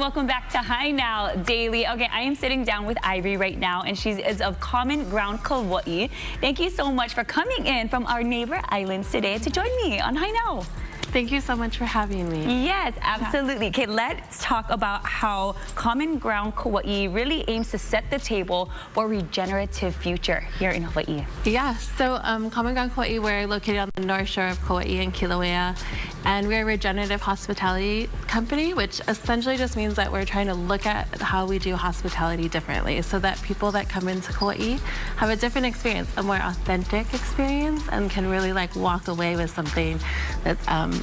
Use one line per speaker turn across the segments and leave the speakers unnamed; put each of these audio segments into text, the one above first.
welcome back to Hi Now Daily. Okay, I am sitting down with Ivory right now, and she is of Common Ground Kauaʻi. Thank you so much for coming in from our neighbor islands today to join me on Hi Now.
Thank you so much for having me.
Yes, absolutely. Okay, let's talk about how Common Ground Kauaʻi really aims to set the table for a regenerative future here in Hawaii.
Yeah, so Common Ground Kauaʻi, we're located on the north shore of Kauaʻi and Kilauea, and we're a regenerative hospitality company, which essentially just means that we're trying to look at how we do hospitality differently so that people that come into Kauaʻi have a different experience, a more authentic experience, and can really like walk away with something that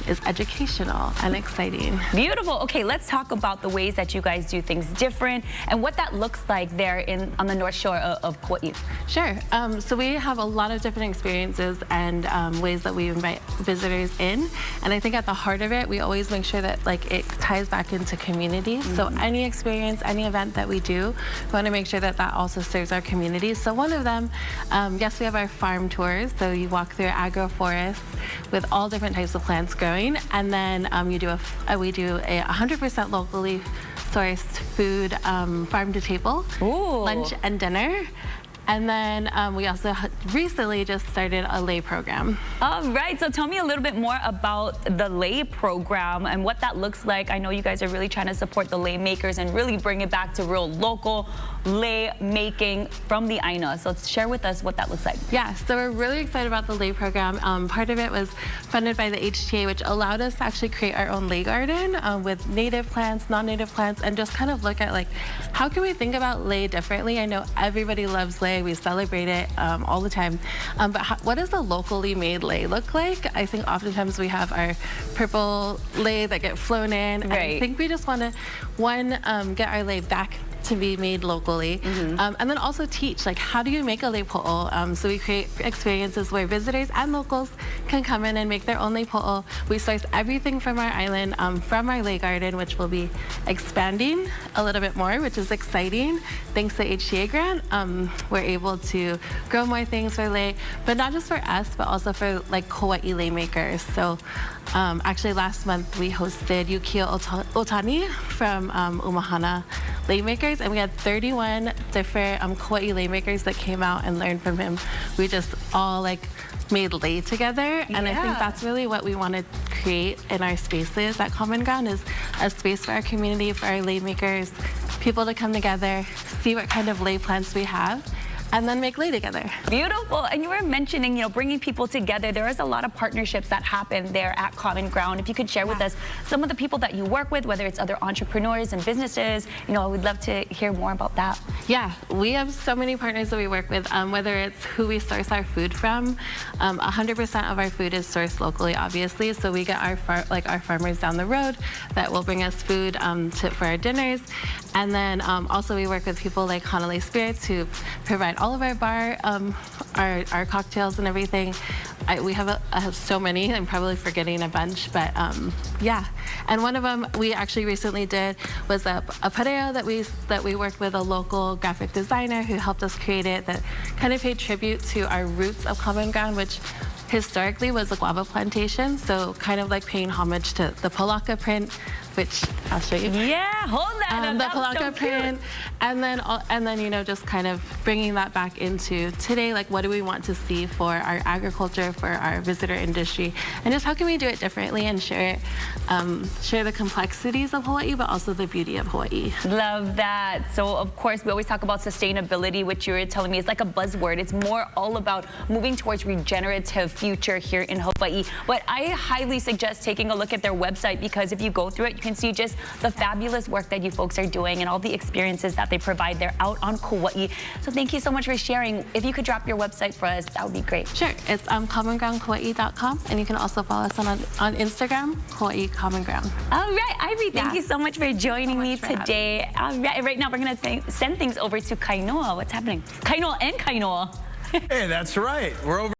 is educational and exciting.
Beautiful. Okay, let's talk about the ways that you guys do things different and what that looks like there on the north shore of Kauaʻi.
Sure. So we have a lot of different experiences and ways that we invite visitors in, and I think at the heart of it, we always make sure that like it ties back into community. So any experience, any event that we do, we want to make sure that that also serves our community. So one of them, yes, we have our farm tours. So you walk through agroforest with all different types of plants growing, and then we do a 100% locally sourced food, farm to table, lunch and dinner. And then we also recently just started a lay program.
All right, so tell me a little bit more about the lay program and what that looks like. I know you guys are really trying to support the lay makers and really bring it back to real local lay making from the Aina. So share with us what that looks like.
Yeah, so we're really excited about the lay program. Part of it was funded by the HTA, which allowed us to actually create our own lay garden with native plants, non-native plants, and just kind of look at like, how can we think about lay differently? I know everybody loves lay. We celebrate it all the time. But what does a locally made lei look like? I think oftentimes we have our purple lei that get flown in. Right. I think we just want to, get our lei back to be made locally, and then also teach, like, how do you make a lei po'o? So we create experiences where visitors and locals can come in and make their own lei po'o. We source everything from our island, from our lei garden, which will be expanding a little bit more, which is exciting. Thanks to the HTA grant, we're able to grow more things for lei, but not just for us, but also for like Kauaʻi lei makers. So actually last month we hosted Yukio Otani from Umahana lei makers, and we had 31 different Kauaʻi lei makers that came out and learned from him. We just all like made lei together, and I think that's really what we want to create in our spaces at Common Ground, is a space for our community, for our lei makers, people to come together, see what kind of lei plants we have, and then make lei together.
Beautiful. And you were mentioning, bringing people together. There is a lot of partnerships that happen there at Common Ground. If you could share with us some of the people that you work with, whether it's other entrepreneurs and businesses, I would love to hear more about that.
Yeah, we have so many partners that we work with, whether it's who we source our food from. 100% of our food is sourced locally, obviously. So we get our farmers down the road that will bring us food for our dinners. And then also we work with people like Hanalei Spirits, who provide all of our bar, our cocktails and everything. We have so many. I'm probably forgetting a bunch, but yeah. And one of them we actually recently did was a pareo that we worked with a local graphic designer who helped us create it, that kind of paid tribute to our roots of Common Ground, which historically was a guava plantation. So kind of like paying homage to the Palaka print, which I'll show you.
Yeah, hold that.
The Palaka print, and then just kind of bringing that back into today. Like, what do we want to see for our agriculture, for our visitor industry, and just how can we do it differently and share the complexities of Hawaii, but also the beauty of Hawaii.
Love that. So of course we always talk about sustainability, which you were telling me is like a buzzword. It's more all about moving towards regenerative future here in Hawaii. But I highly suggest taking a look at their website, because if you go through it, you can see just the fabulous work that you folks are doing and all the experiences that they provide there out on Kauaʻi. So thank you so much for sharing. If you could drop your website for us, that would be great.
Sure. It's commongroundkauaʻi.com, and you can also follow us on Instagram, Kauaʻi Common Ground.
All right, Ivory, thank you so much for joining me today. All right, right now we're going to send things over to Kainoa. What's happening? Kainoa and Kainoa.
Hey, that's right. We're over.